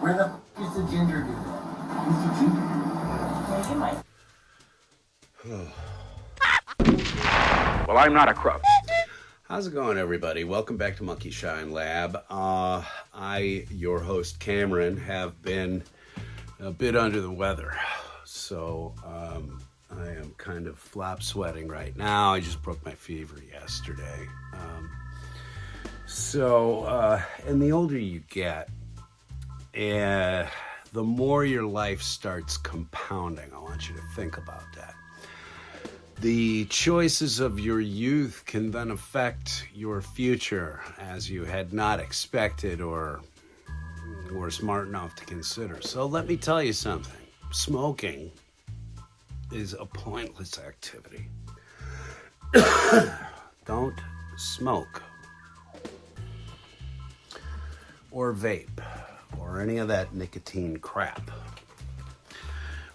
Where the f is the ginger dude? Who's the ginger dude? Well, you might. Well, I'm not a crook. How's it going, everybody? Welcome back to Monkey Shine Lab. I, your host Cameron, have been a bit under the weather, so I am kind of flop sweating right now. I just broke my fever yesterday. And the older you get, the more your life starts compounding. I want you to think about that. The choices of your youth can then affect your future as you had not expected or were smart enough to consider. So let me tell you something. Smoking is a pointless activity. Don't smoke or vape or any of that nicotine crap.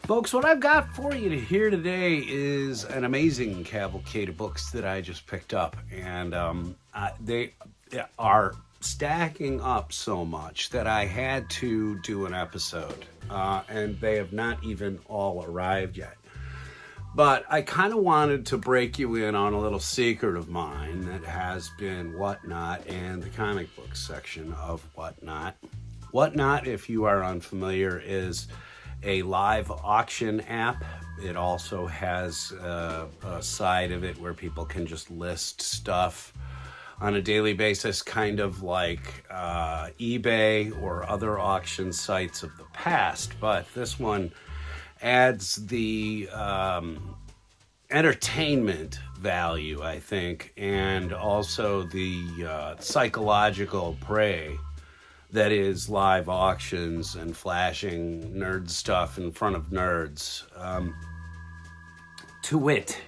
Folks, what I've got for you to hear today is an amazing cavalcade of books that I just picked up. And they are stacking up so much that I had to do an episode. And they have not even all arrived yet. But I kind of wanted to break you in on a little secret of mine that has been Whatnot and the comic book section of Whatnot. Whatnot, if you are unfamiliar, is a live auction app. It also has a side of it where people can just list stuff on a daily basis, kind of like eBay or other auction sites of the past. But this one adds the entertainment value, I think, and also the psychological prey that is live auctions and flashing nerd stuff in front of nerds. To wit,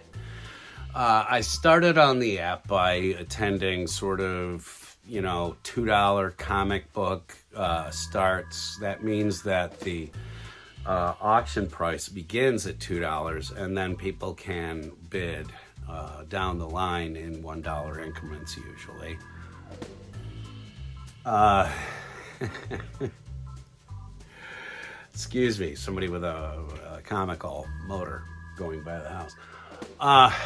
I started on the app by attending sort of, $2 comic book starts. That means that the auction price begins at $2 and then people can bid down the line in $1 increments usually. Excuse me, somebody with a comical motor going by the house.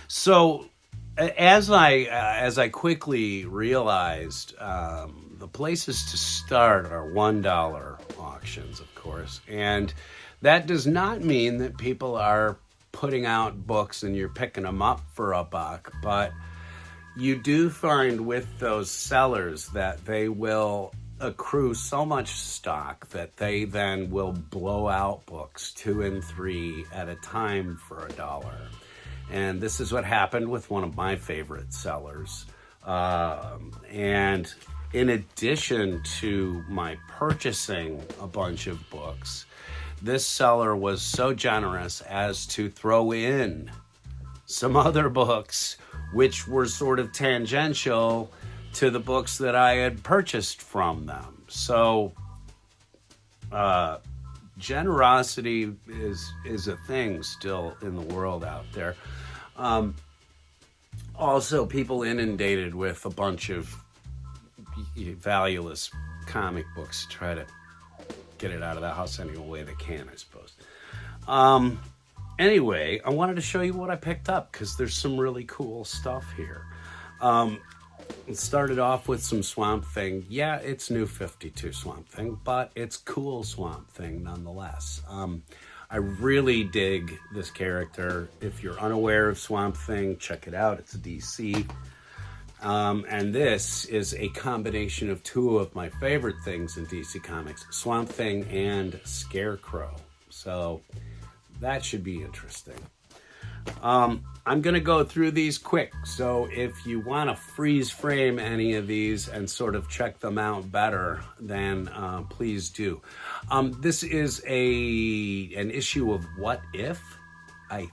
So as I quickly realized, the places to start are $1 auctions, of course, and that does not mean that people are putting out books and you're picking them up for $1, but you do find with those sellers that they will accrue so much stock that they then will blow out books 2 and 3 at a time for $1. And this is what happened with one of my favorite sellers. And in addition to my purchasing a bunch of books, this seller was so generous as to throw in some other books which were sort of tangential to the books that I had purchased from them. So generosity is a thing still in the world out there. Also, people inundated with a bunch of valueless comic books to try to get it out of the house any way they can, I suppose. Anyway, I wanted to show you what I picked up because there's some really cool stuff here. It started off with some Swamp Thing. Yeah, it's New 52 Swamp Thing, but it's cool Swamp Thing nonetheless. I really dig this character. If you're unaware of Swamp Thing, check it out. It's a DC. And this is a combination of two of my favorite things in DC Comics, Swamp Thing and Scarecrow. So that should be interesting. I'm going to go through these quick. So if you want to freeze frame any of these and sort of check them out better, then please do. This is an issue of What If, I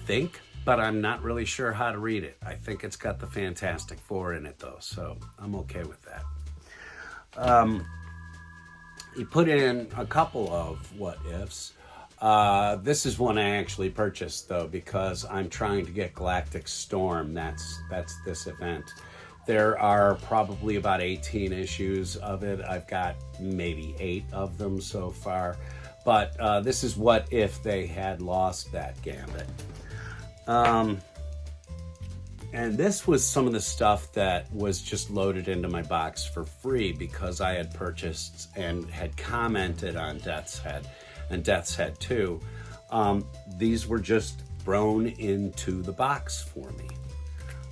think, but I'm not really sure how to read it. I think it's got the Fantastic Four in it, though, so I'm okay with that. He put in a couple of What Ifs. This is one I actually purchased, though, because I'm trying to get Galactic Storm. That's this event. There are probably about 18 issues of it. I've got maybe 8 of them so far. But this is what if they had lost that gambit. And this was some of the stuff that was just loaded into my box for free because I had purchased and had commented on Death's Head and Death's Head 2. These were just thrown into the box for me.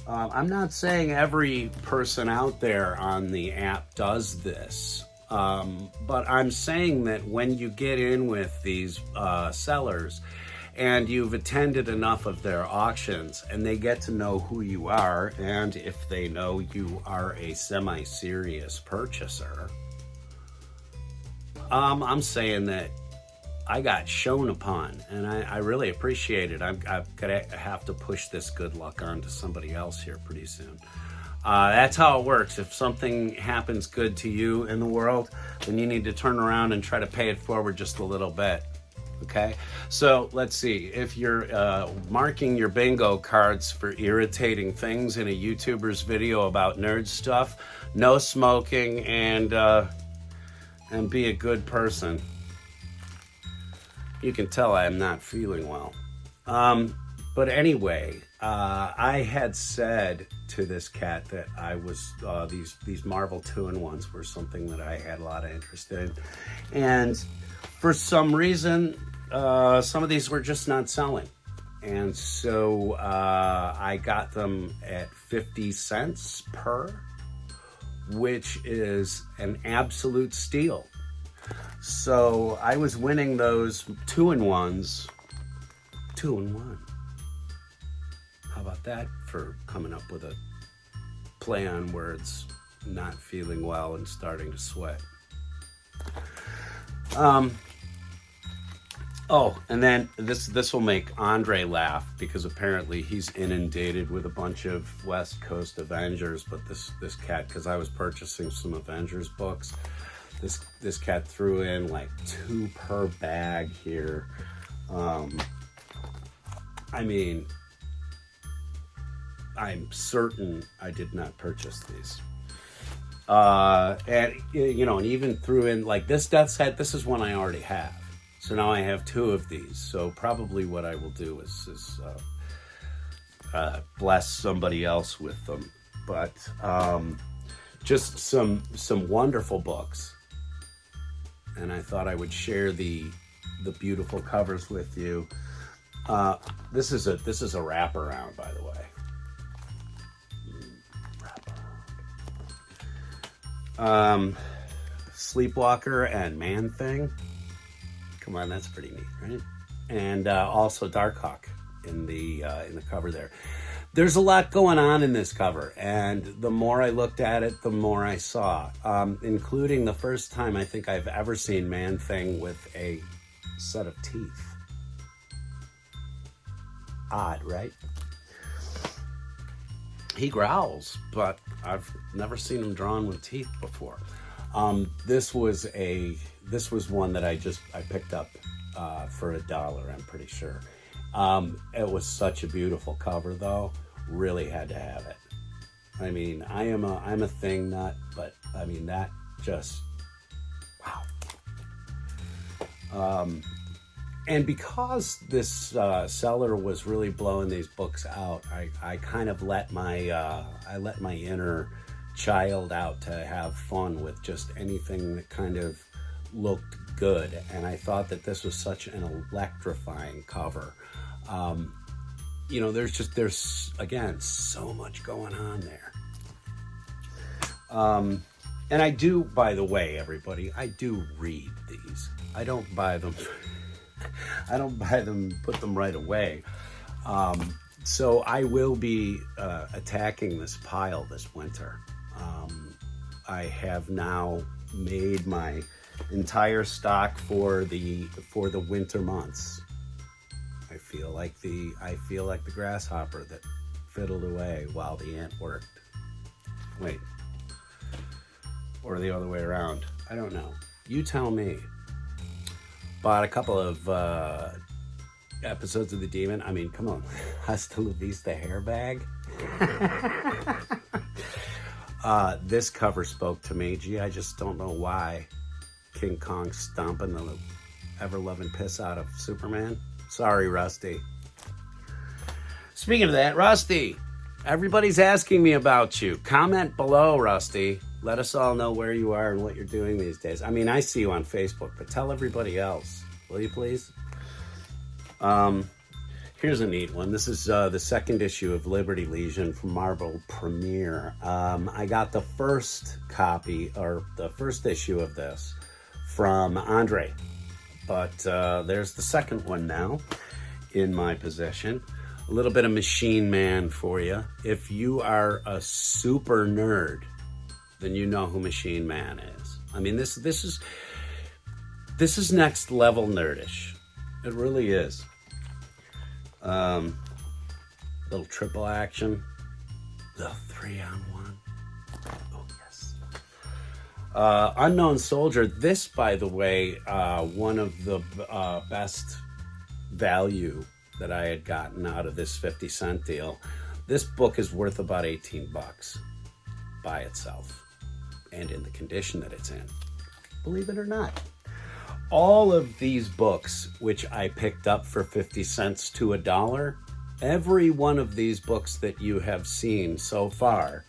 I'm not saying every person out there on the app does this, but I'm saying that when you get in with these sellers and you've attended enough of their auctions and they get to know who you are, and if they know you are a semi-serious purchaser, I'm saying that I got shown upon, and I really appreciate it. I'm gonna have to push this good luck on to somebody else here pretty soon. That's how it works. If something happens good to you in the world, then you need to turn around and try to pay it forward just a little bit. Okay, so let's see. If you're marking your bingo cards for irritating things in a YouTuber's video about nerd stuff, no smoking, and be a good person. You can tell I am not feeling well. But anyway, I had said to this cat that I was these Marvel 2-in-1s were something that I had a lot of interest in, and for some reason, some of these were just not selling. And so I got them at 50 cents per, which is an absolute steal. So I was winning those 2-in-1s, 2-in-1. How about that for coming up with a play on words, not feeling well and starting to sweat. Oh, and then this will make Andre laugh because apparently he's inundated with a bunch of West Coast Avengers, but this cat, because I was purchasing some Avengers books, this cat threw in like 2 per bag here. I mean, I'm certain I did not purchase these. And you know, and even threw in like this Death's Head. This is one I already have. So now I have 2 of these. So probably what I will do is bless somebody else with them. But just some wonderful books. And I thought I would share the beautiful covers with you. This is a wraparound, by the way. Sleepwalker and Man Thing. Come on, that's pretty neat, right? And also Darkhawk in the cover there. There's a lot going on in this cover, and the more I looked at it, the more I saw, including the first time I think I've ever seen Man Thing with a set of teeth. Odd, right? He growls, but I've never seen him drawn with teeth before. This was one that I picked up for $1, I'm pretty sure. It was such a beautiful cover, though. Really had to have it. I mean, I'm a Thing nut, but I mean that just wow. And because this seller was really blowing these books out, I kind of let my inner child out to have fun with just anything that kind of looked good, and I thought that this was such an electrifying cover. You know, there's again so much going on there. And I do, by the way, everybody, I do read these. I don't buy them. I don't buy them, put them right away. So I will be attacking this pile this winter. I have now made my entire stock for the winter months. I feel like the grasshopper that fiddled away while the ant worked. Wait, or the other way around. I don't know. You tell me. Bought a couple of episodes of The Demon. I mean, come on. Hasta la vista hair bag. This cover spoke to me. Gee, I just don't know why. King Kong stomping the ever-loving piss out of Superman. Sorry, Rusty. Speaking of that, Rusty, everybody's asking me about you. Comment below, Rusty. Let us all know where you are and what you're doing these days. I mean, I see you on Facebook, but tell everybody else. Will you please? Here's a neat one. This is the second issue of Liberty Legion from Marvel Premiere. I got the first copy, or the first issue of this from Andre. But there's the second one now in my possession. A little bit of Machine Man for you. If you are a super nerd, then you know who Machine Man is. I mean, this is next level nerdish. It really is. Little triple action. The 3-on-1. Oh, yes. Unknown Soldier. This, by the way, one of the best value that I had gotten out of this 50-cent deal. This book is worth about $18 by itself and in the condition that it's in. Believe it or not. All of these books, which I picked up for 50 cents to $1, every one of these books that you have seen so far,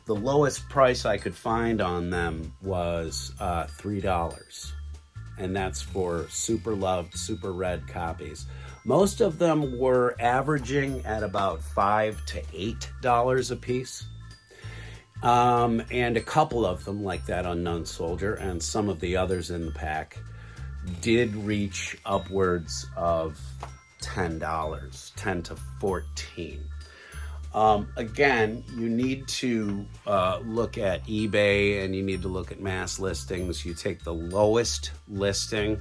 the lowest price I could find on them was $3. And that's for super loved, super red copies. Most of them were averaging at about $5 to $8 a piece. And a couple of them, like that Unknown Soldier and some of the others in the pack, did reach upwards of $10, $10 to $14. Again, you need to look at eBay and you need to look at mass listings. You take the lowest listing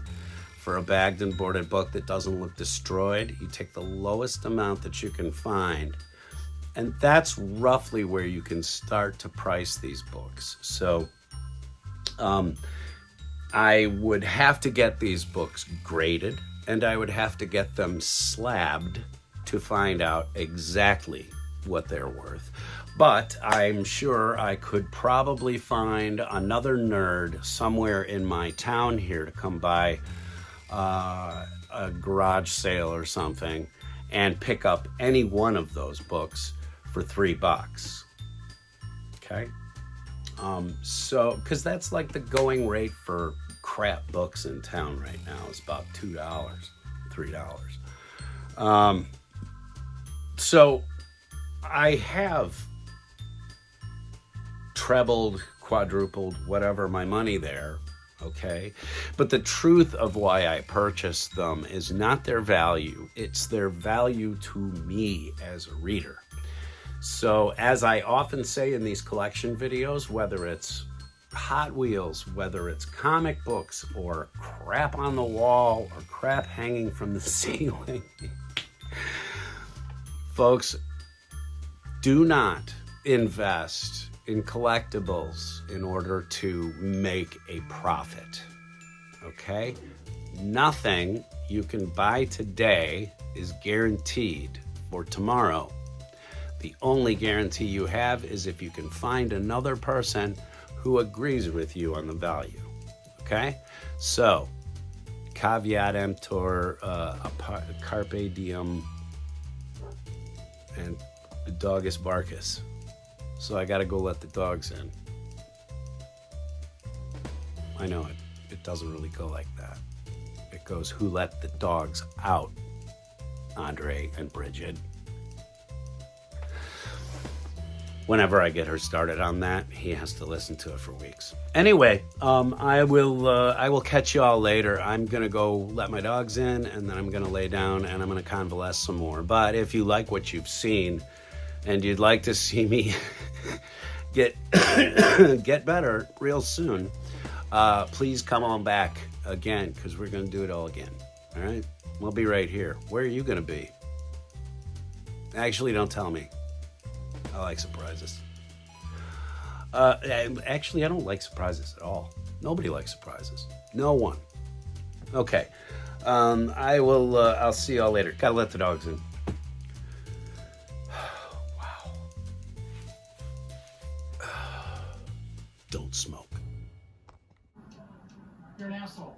for a bagged and boarded book that doesn't look destroyed. You take the lowest amount that you can find, and that's roughly where you can start to price these books. So I would have to get these books graded, and I would have to get them slabbed to find out exactly what they're worth. But I'm sure I could probably find another nerd somewhere in my town here to come by a garage sale or something and pick up any one of those books for $3. Okay? So, because that's like the going rate for crap books in town right now is about $2, $3. So I have trebled, quadrupled, whatever my money there, okay? But the truth of why I purchased them is not their value, it's their value to me as a reader. So as I often say in these collection videos, whether it's Hot Wheels, whether it's comic books or crap on the wall or crap hanging from the ceiling, folks, do not invest in collectibles in order to make a profit, okay? Nothing you can buy today is guaranteed for tomorrow. The only guarantee you have is if you can find another person who agrees with you on the value, okay? So, caveat emptor, carpe diem, and the dogus barcus. So I gotta go let the dogs in. I know it doesn't really go like that. It goes, who let the dogs out, Andre and Bridget. Whenever I get her started on that, he has to listen to it for weeks. Anyway, I will catch you all later. I'm gonna go let my dogs in, and then I'm gonna lay down and I'm gonna convalesce some more. But if you like what you've seen, and you'd like to see me get better real soon, please come on back again, because we're gonna do it all again. All right, we'll be right here. Where are you gonna be? Actually, don't tell me. I like surprises. Actually, I don't like surprises at all. Nobody likes surprises. No one. Okay. I'll see y'all later. Gotta let the dogs in. Wow. You're an asshole.